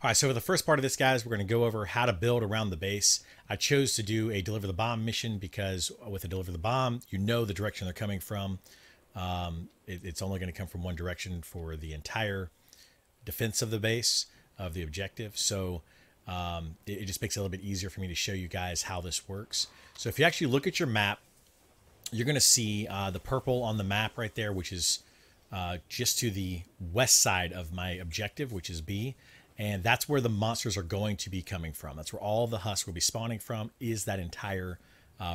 All right, so for the first part of this, guys, we're going to go over how to build around the base. I chose to do a deliver the bomb mission because with a deliver the bomb, you know the direction they're coming from. It's only going to come from one direction for the entire defense of the base, of the objective. So it just makes it a little bit easier for me to show you guys how this works. So if you actually look at your map, you're going to see the purple on the map right there, which is just to the west side of my objective, which is B. And that's where the monsters are going to be coming from. That's where all the husks will be spawning from, is that entire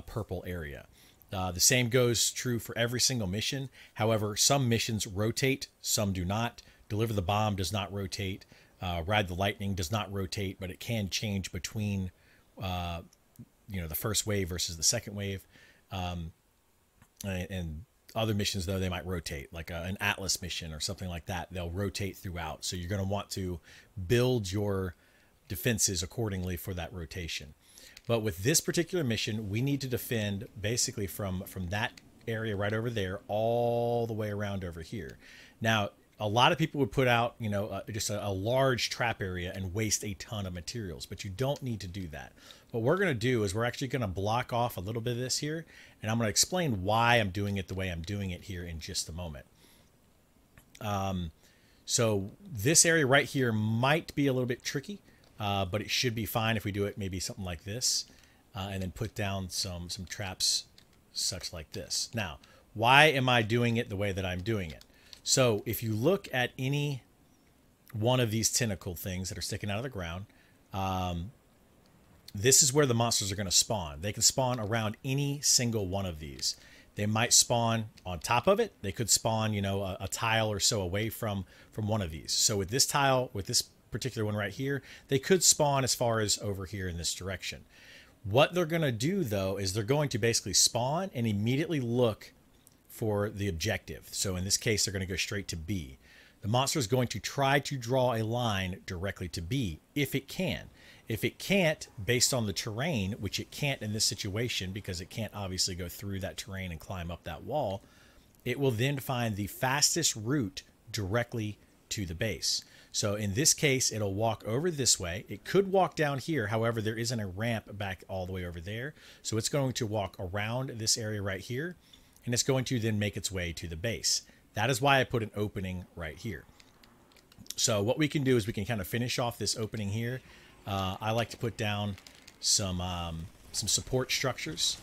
purple area. The same goes true for every single mission. However, some missions rotate, some do not. Deliver the bomb does not rotate. Ride the lightning does not rotate, but it can change between the first wave versus the second wave. And other missions, though, they might rotate, like an Atlas mission or something like that. They'll rotate throughout. So you're going to want to build your defenses accordingly for that rotation. But with this particular mission, we need to defend basically from that area right over there all the way around over here. Now, a lot of people would put out, just a large trap area and waste a ton of materials, but you don't need to do that. What we're going to do is we're actually going to block off a little bit of this here, and I'm going to explain why I'm doing it the way I'm doing it here in just a moment. So this area right here might be a little bit tricky, but it should be fine if we do it maybe something like this, and then put down some traps such like this. Now, why am I doing it the way that I'm doing it? So if you look at any one of these tentacle things that are sticking out of the ground, this is where the monsters are going to spawn. They can spawn around any single one of these. They might spawn on top of it. They could spawn, a tile or so away from one of these. So with this tile, with this particular one right here, they could spawn as far as over here in this direction. What they're going to do, though, is they're going to basically spawn and immediately look for the objective. So in this case, they're going to go straight to B. The monster is going to try to draw a line directly to B if it can. If it can't, based on the terrain, which it can't in this situation because it can't obviously go through that terrain and climb up that wall, it will then find the fastest route directly to the base. So in this case, it'll walk over this way. It could walk down here. However, there isn't a ramp back all the way over there. So it's going to walk around this area right here, and it's going to then make its way to the base. That is why I put an opening right here. So what we can do is we can kind of finish off this opening here. I like to put down some support structures.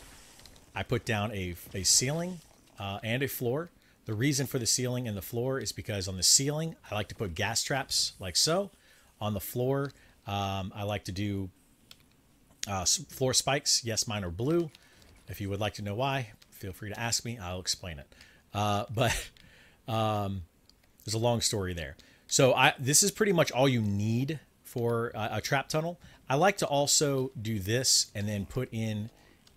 I put down a ceiling and a floor. The reason for the ceiling and the floor is because on the ceiling, I like to put gas traps like so. On the floor, I like to do floor spikes. Yes, mine are blue. If you would like to know why, feel free to ask me. I'll explain it. But there's a long story there. So this is pretty much all you need for a trap tunnel. I like to also do this and then put in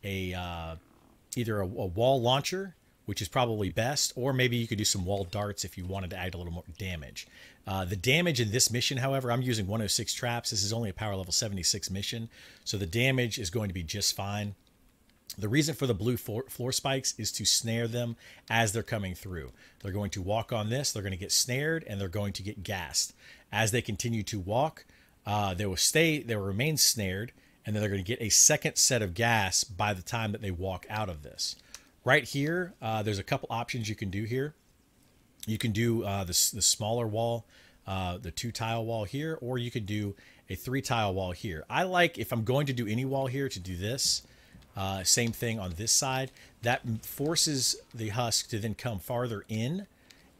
either a wall launcher, which is probably best, or maybe you could do some wall darts if you wanted to add a little more damage. The damage in this mission, however, I'm using 106 traps. This is only a power level 76 mission, so the damage is going to be just fine. The reason for the blue floor spikes is to snare them as they're coming through. They're going to walk on this, they're going to get snared, and they're going to get gassed. As they continue to walk, they will remain snared, and then they're going to get a second set of gas by the time that they walk out of this. Right here, there's a couple options you can do here. You can do the smaller wall, the 2-tile wall here, or you could do a 3-tile wall here. I like, if I'm going to do any wall here, to do this. Same thing on this side. That forces the husk to then come farther in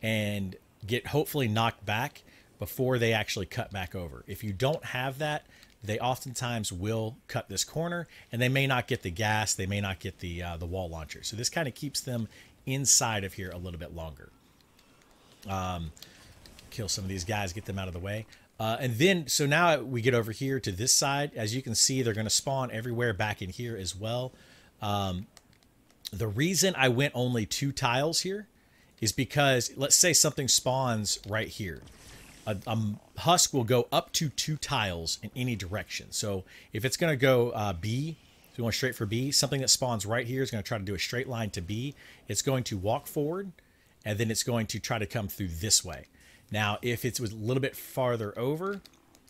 and get hopefully knocked back before they actually cut back over. If you don't have that, they oftentimes will cut this corner, and they may not get the gas, they may not get the wall launcher. So this kind of keeps them inside of here a little bit longer. Kill some of these guys, get them out of the way. And then, so now we get over here to this side. As you can see, they're going to spawn everywhere back in here as well. The reason I went only 2 tiles here is because, let's say something spawns right here. A husk will go up to 2 tiles in any direction. So if it's going to go B, if you want straight for B, something that spawns right here is going to try to do a straight line to B. It's going to walk forward, and then it's going to try to come through this way. Now, if it was a little bit farther over,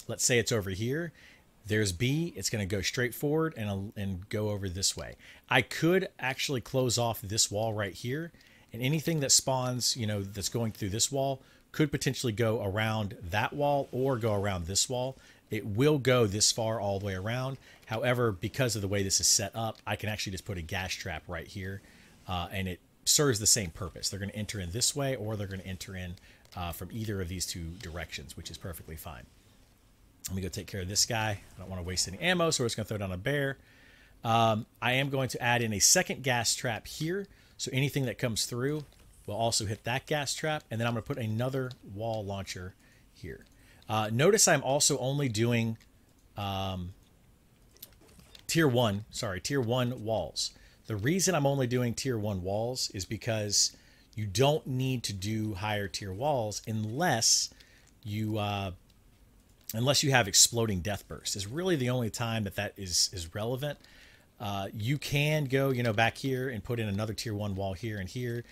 let's say it's over here. There's B. It's going to go straight forward and go over this way. I could actually close off this wall right here, and anything that spawns, you know, that's going through this wall could potentially go around that wall or go around this wall. It will go this far all the way around. However, because of the way this is set up, I can actually just put a gas trap right here, and it serves the same purpose. They're going to enter in this way, or they're going to enter in from either of these two directions, which is perfectly fine. Let me go take care of this guy. I don't want to waste any ammo, so we're just going to throw down a bear. I am going to add in a second gas trap here, so anything that comes through will also hit that gas trap, and then I'm going to put another wall launcher here. Notice I'm also only doing tier 1 walls. The reason I'm only doing tier 1 walls is because you don't need to do higher tier walls unless you have exploding death burst. Is really the only time that is relevant. You can go, you know, back here and put in another tier 1 wall here and here,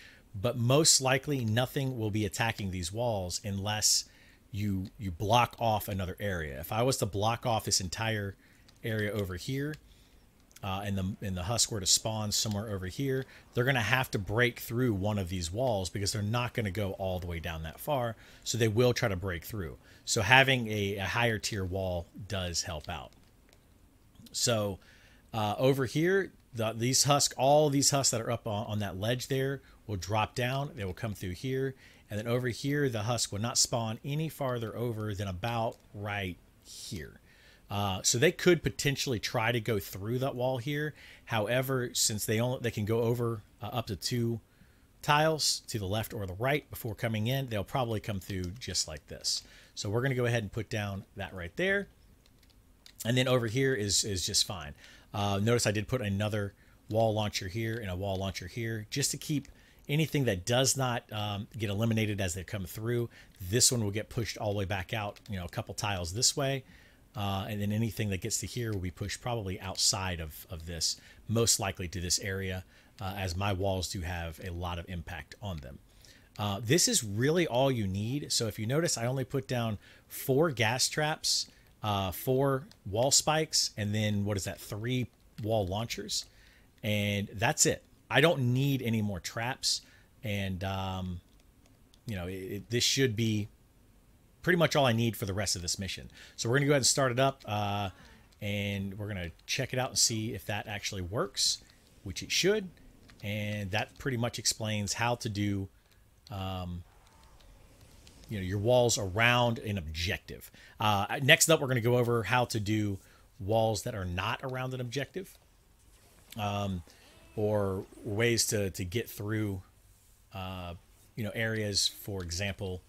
but most likely nothing will be attacking these walls unless you block off another area. If I was to block off this entire area over here, and the husk were to spawn somewhere over here, they're going to have to break through one of these walls because they're not going to go all the way down that far. So they will try to break through. So having a higher tier wall does help out. So over here, all these husks that are up on that ledge there will drop down. They will come through here. And then over here, the husk will not spawn any farther over than about right here. So they could potentially try to go through that wall here. However, since they can go over up to 2 tiles to the left or the right before coming in, they'll probably come through just like this. So we're going to go ahead and put down that right there. And then over here is just fine. Notice I did put another wall launcher here and a wall launcher here just to keep anything that does not get eliminated as they come through. This one will get pushed all the way back out, you know, a couple tiles this way. And then anything that gets to here will be pushed probably outside of this, most likely to this area, as my walls do have a lot of impact on them. This is really all you need. So if you notice, I only put down 4 gas traps, 4 wall spikes, and then what is that, 3 wall launchers. And that's it. I don't need any more traps. And, you know, this should be pretty much all I need for the rest of this mission. So we're going to go ahead and start it up, and we're going to check it out and see if that actually works, which it should. And that pretty much explains how to do, you know, your walls around an objective. Next up, we're going to go over how to do walls that are not around an objective, or ways to get through, you know, areas, for example,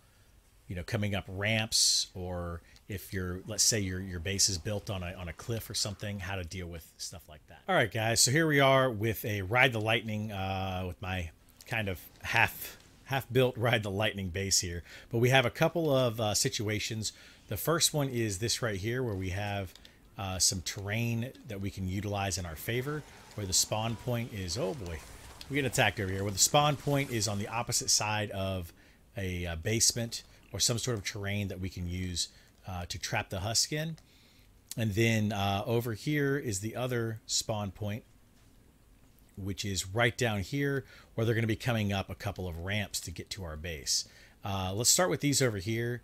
you know, coming up ramps, or if let's say your base is built on a cliff or something, how to deal with stuff like that. All right, guys, so here we are with a Ride the Lightning, with my kind of half-built Ride the Lightning base here. But we have a couple of situations. The first one is this right here, where we have some terrain that we can utilize in our favor, where the spawn point is, oh boy, we get attacked over here, where the spawn point is on the opposite side of a basement, or some sort of terrain that we can use to trap the husk in. And then over here is the other spawn point, which is right down here, where they're going to be coming up a couple of ramps to get to our base. Let's start with these over here.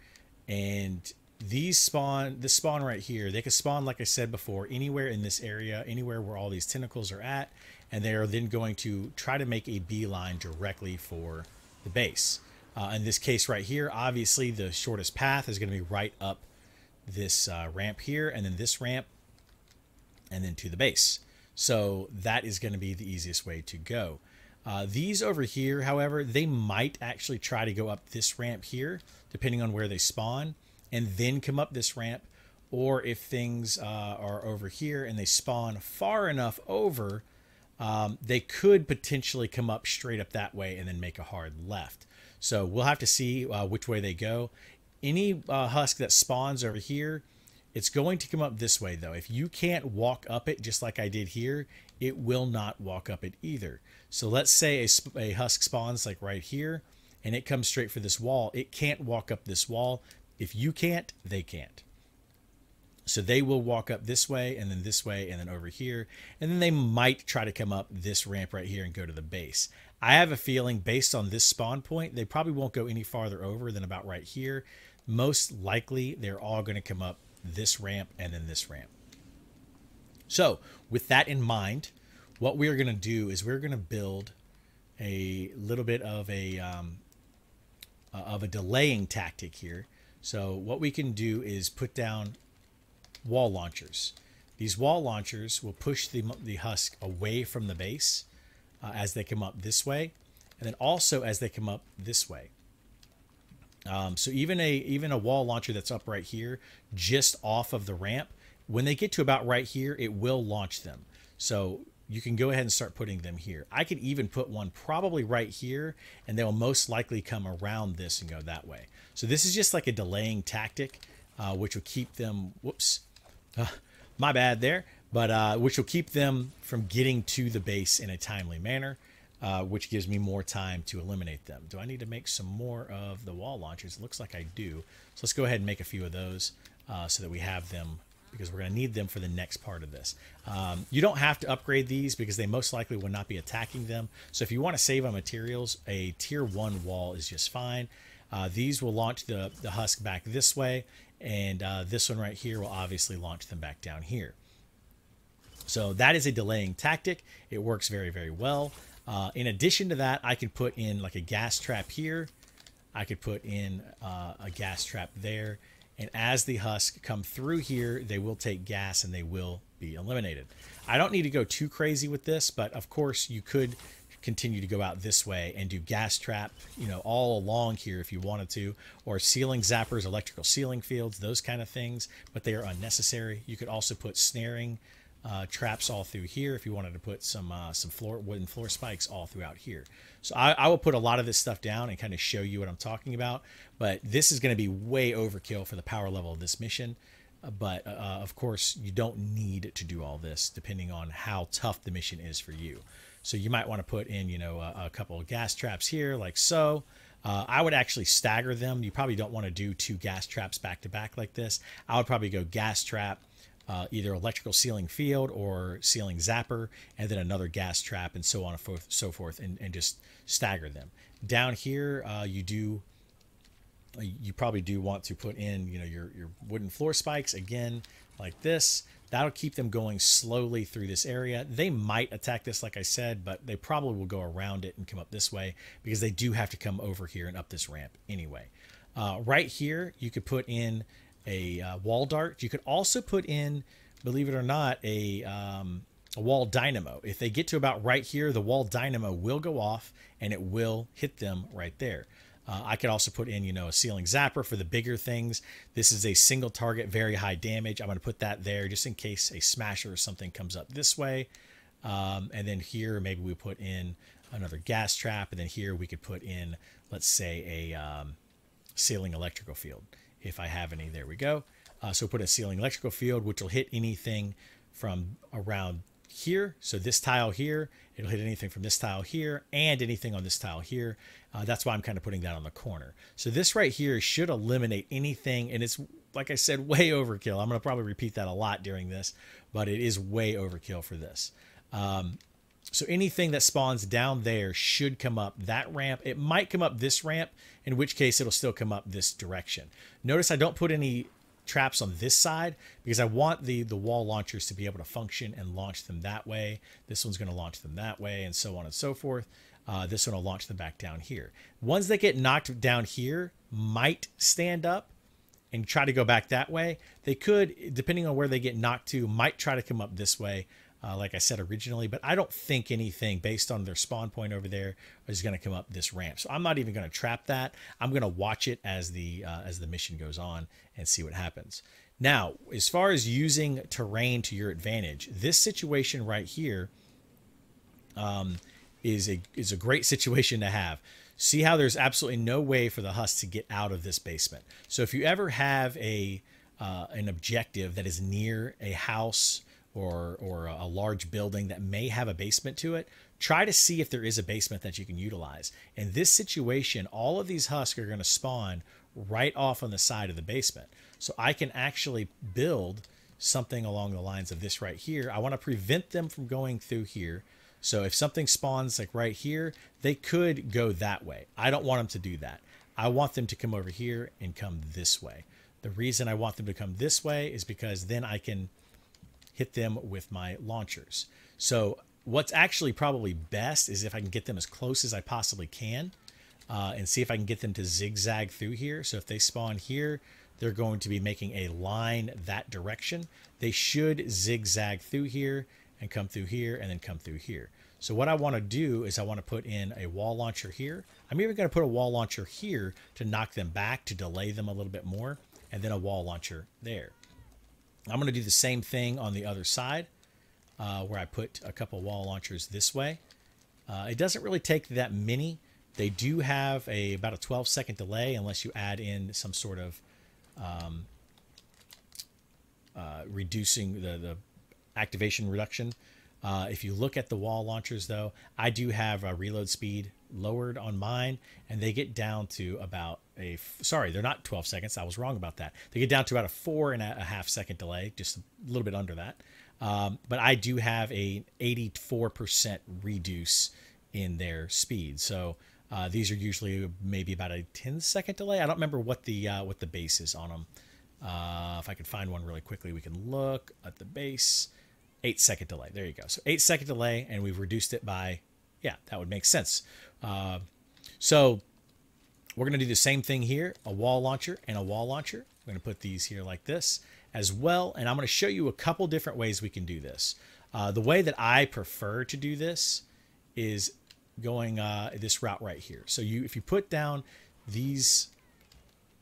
And this spawn right here, they can spawn, like I said before, anywhere in this area, anywhere where all these tentacles are at. And they are then going to try to make a beeline directly for the base. In this case right here, obviously the shortest path is going to be right up this ramp here, and then this ramp, and then to the base. So that is going to be the easiest way to go. These over here, however, they might actually try to go up this ramp here, depending on where they spawn, and then come up this ramp. Or if things are over here and they spawn far enough over, they could potentially come up straight up that way and then make a hard left. So we'll have to see which way they go. Any husk that spawns over here, it's going to come up this way, though. If you can't walk up it just like I did here, it will not walk up it either. So let's say a husk spawns like right here, and it comes straight for this wall. It can't walk up this wall. If you can't, they can't. So they will walk up this way and then this way and then over here. And then they might try to come up this ramp right here and go to the base. I have a feeling based on this spawn point, they probably won't go any farther over than about right here. Most likely they're all going to come up this ramp and then this ramp. So with that in mind, what we're going to do is we're going to build a little bit of a delaying tactic here. So what we can do is put down wall launchers. These wall launchers will push the husk away from the base as they come up this way, and then also as they come up this way. So even a wall launcher that's up right here, just off of the ramp, when they get to about right here, it will launch them. So you can go ahead and start putting them here. I could even put one probably right here, and they'll most likely come around this and go that way. So this is just like a delaying tactic, which will keep them, whoops, my bad there, but which will keep them from getting to the base in a timely manner, which gives me more time to eliminate them. Do I need to make some more of the wall launchers? It looks like I do. So let's go ahead and make a few of those so that we have them, because we're going to need them for the next part of this. You don't have to upgrade these because they most likely will not be attacking them. So if you want to save on materials, a tier 1 wall is just fine. These will launch the husk back this way, and this one right here will obviously launch them back down here. So that is a delaying tactic. It works very, very well. In addition to that, I could put in like a gas trap here. I could put in a gas trap there. And as the husk come through here, they will take gas and they will be eliminated. I don't need to go too crazy with this, but of course you could continue to go out this way and do gas trap, you know, all along here if you wanted to, or ceiling zappers, electrical ceiling fields, those kind of things, but they are unnecessary. You could also put snaring traps all through here if you wanted to put some wooden floor spikes all throughout here. So I will put a lot of this stuff down and kind of show you what I'm talking about, but this is going to be way overkill for the power level of this mission. But of course you don't need to do all this depending on how tough the mission is for you. So you might want to put in, you know, a couple of gas traps here like so. I would actually stagger them. You probably don't want to do 2 gas traps back to back like this. I would probably go gas trap, either electrical ceiling field or ceiling zapper, and then another gas trap, and so on and so forth, and just stagger them. Down here, you probably do want to put in, you know, your wooden floor spikes again like this. That'll keep them going slowly through this area. They might attack this, like I said, but they probably will go around it and come up this way because they do have to come over here and up this ramp anyway. Right here, you could put in a wall dart. You could also put in, believe it or not, a wall dynamo. If they get to about right here, the wall dynamo will go off and it will hit them right there. I could also put in, you know, a ceiling zapper for the bigger things. This is a single target, very high damage. I'm going to put that there just in case a smasher or something comes up this way. And then here, maybe we put in another gas trap. And then here we could put in, let's say, a ceiling electrical field. If I have any, there we go. So put a ceiling electrical field, which will hit anything from around here. So this tile here, it'll hit anything from this tile here and anything on this tile here. That's why I'm kind of putting that on the corner. So this right here should eliminate anything. And it's, like I said, way overkill. I'm going to probably repeat that a lot during this, but it is way overkill for this. So anything that spawns down there should come up that ramp. It might come up this ramp, in which case it'll still come up this direction. Notice I don't put any traps on this side because I want the wall launchers to be able to function and launch them that way. This one's going to launch them that way, and so on and so forth. This one will launch them back down here. Ones that get knocked down here might stand up and try to go back that way. They could, depending on where they get knocked to, might try to come up this way, like I said originally, but I don't think anything based on their spawn point over there is going to come up this ramp. So I'm not even going to trap that. I'm going to watch it as the mission goes on and see what happens. Now, as far as using terrain to your advantage, this situation right here is a great situation to have. See how there's absolutely no way for the husk to get out of this basement. So if you ever have an objective that is near a house or a large building that may have a basement to it, try to see if there is a basement that you can utilize. In this situation, all of these husks are going to spawn right off on the side of the basement. So I can actually build something along the lines of this right here. I want to prevent them from going through here. So if something spawns like right here, they could go that way. I don't want them to do that. I want them to come over here and come this way. The reason I want them to come this way is because then I can hit them with my launchers. So what's actually probably best is if I can get them as close as I possibly can and see if I can get them to zigzag through here. So if they spawn here, they're going to be making a line that direction. They should zigzag through here and come through here and then come through here. So what I want to do is I want to put in a wall launcher here. I'm even going to put a wall launcher here to knock them back, to delay them a little bit more, and then a wall launcher there. I'm going to do the same thing on the other side where I put a couple wall launchers this way. It doesn't really take that many. They do have about a 12-second delay unless you add in some sort of reducing the activation reduction. If you look at the wall launchers, though, I do have a reload speed lowered on mine, and they get down to about sorry, they're not 12 seconds. I was wrong about that. They get down to about a 4.5 second delay, just a little bit under that. But I do have a 84% reduce in their speed. So these are usually maybe about a 10-second delay. I don't remember what the base is on them. If I could find one really quickly, we can look at the base. 8-second delay. There you go. So 8-second delay, and we've reduced it by, yeah, that would make sense. So we're going to do the same thing here, a wall launcher and a wall launcher. I'm going to put these here like this as well, and I'm going to show you a couple different ways we can do this. The way that I prefer to do this is going this route right here. So if you put down these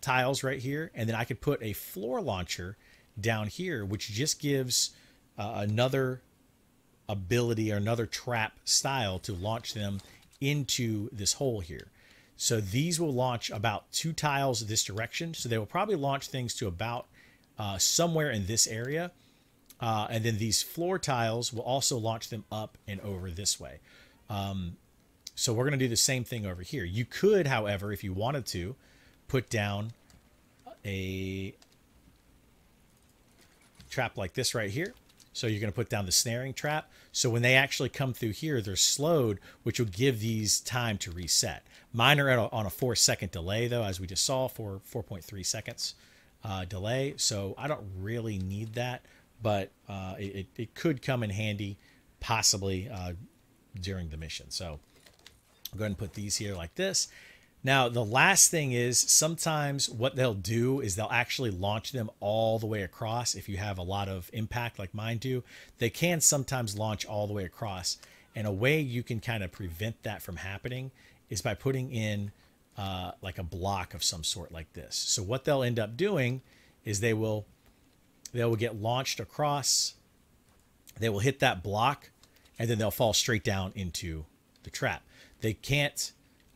tiles right here, and then I could put a floor launcher down here, which just gives another ability or another trap style to launch them into this hole here. So these will launch about 2 tiles this direction. So they will probably launch things to about somewhere in this area. And then these floor tiles will also launch them up and over this way. So we're going to do the same thing over here. You could, however, if you wanted to, put down a trap like this right here. So you're going to put down the snaring trap. So when they actually come through here, they're slowed, which will give these time to reset. Mine are on a 4-second delay, though, as we just saw, 4.3 seconds delay. So I don't really need that, but it could come in handy possibly during the mission. So I'll go ahead and put these here like this. Now, the last thing is sometimes what they'll do is they'll actually launch them all the way across. If you have a lot of impact like mine do, they can sometimes launch all the way across. And a way you can kind of prevent that from happening is by putting in like a block of some sort like this. So what they'll end up doing is they will get launched across. They will hit that block, and then they'll fall straight down into the trap. They can't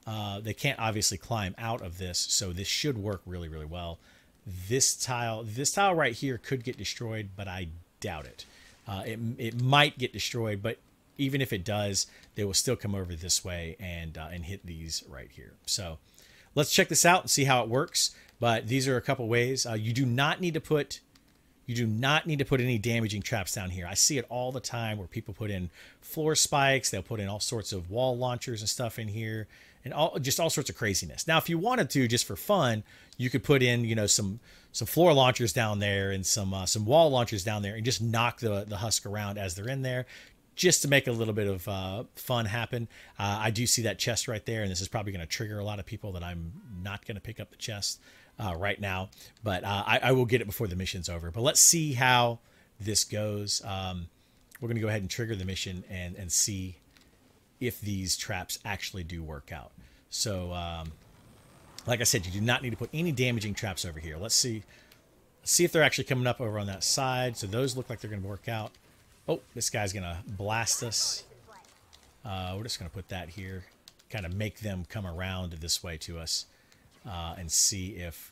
obviously climb out of this, so this should work really, really well. This tile right here could get destroyed, but I doubt it. It might get destroyed, but even if it does, they will still come over this way and hit these right here. So let's check this out and see how it works. But these are a couple ways. You do not need to put any damaging traps down here. I see it all the time where people put in floor spikes. They'll put in all sorts of wall launchers and stuff in here, and just all sorts of craziness. Now, if you wanted to, just for fun, you could put in, some floor launchers down there and some wall launchers down there, and just knock the husk around as they're in there, just to make a little bit of fun happen. I do see that chest right there, and this is probably going to trigger a lot of people that I'm not going to pick up the chest right now, but I will get it before the mission's over. But let's see how this goes. We're going to go ahead and trigger the mission and see if these traps actually do work out. So like I said, you do not need to put any damaging traps over here. Let's see if they're actually coming up over on that side. So those look like they're going to work out. Oh, this guy's going to blast us. We're just going to put that here, kind of make them come around this way to us and see if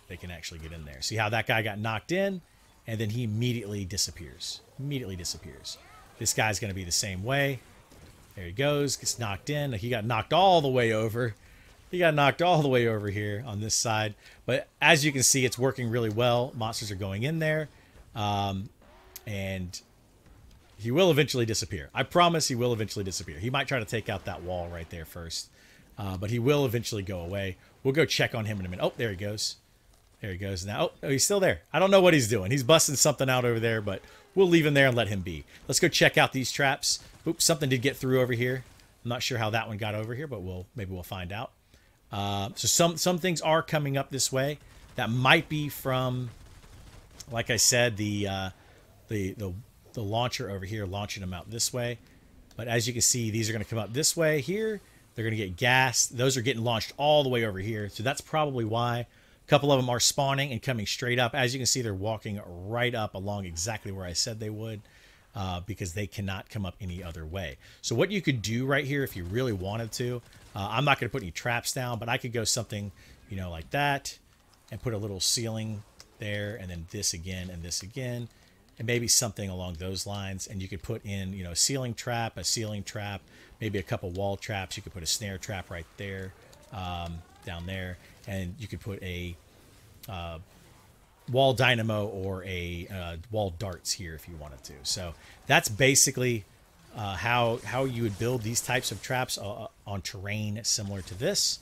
they can actually get in there. See how that guy got knocked in, and then he immediately disappears. This guy's going to be the same way. There he goes, gets knocked in. He got knocked all the way over. He got knocked all the way over here on this side. But as you can see, it's working really well. Monsters are going in there. And he will eventually disappear. I promise he will eventually disappear. He might try to take out that wall right there first. But he will eventually go away. We'll go check on him in a minute. Oh, there he goes. There he goes now. Oh, he's still there. I don't know what he's doing. He's busting something out over there, but we'll leave him there and let him be. Let's go check out these traps. Oops, something did get through over here. I'm not sure how that one got over here, but maybe we'll find out. So some things are coming up this way. That might be from, like I said, the launcher over here launching them out this way. But as you can see, these are going to come up this way here. They're going to get gassed. Those are getting launched all the way over here. So that's probably why. A couple of them are spawning and coming straight up. As you can see, they're walking right up along exactly where I said they would, because they cannot come up any other way. So what you could do right here if you really wanted to, I'm not going to put any traps down, but I could go something, like that and put a little ceiling there, and then this again and this again, and maybe something along those lines. And you could put in, a ceiling trap, maybe a couple wall traps. You could put a snare trap right there, down there, and you could put a wall dynamo or a wall darts here if you wanted to. So that's basically how you would build these types of traps on terrain similar to this.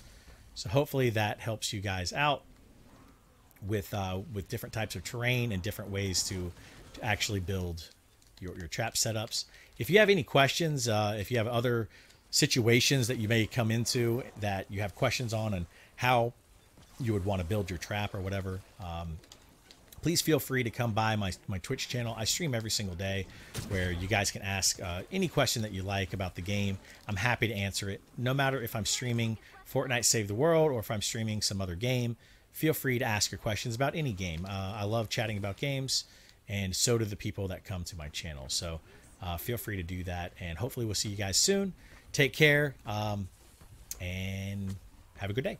So hopefully that helps you guys out with different types of terrain and different ways to actually build your trap setups. If you have any questions, if you have other situations that you may come into that you have questions on and how you would want to build your trap or whatever, please feel free to come by my Twitch channel. I stream every single day where you guys can ask any question that you like about the game. I'm happy to answer it. No matter if I'm streaming Fortnite Save the World or if I'm streaming some other game, feel free to ask your questions about any game. I love chatting about games, and so do the people that come to my channel. So feel free to do that, and hopefully we'll see you guys soon. Take care, and have a good day.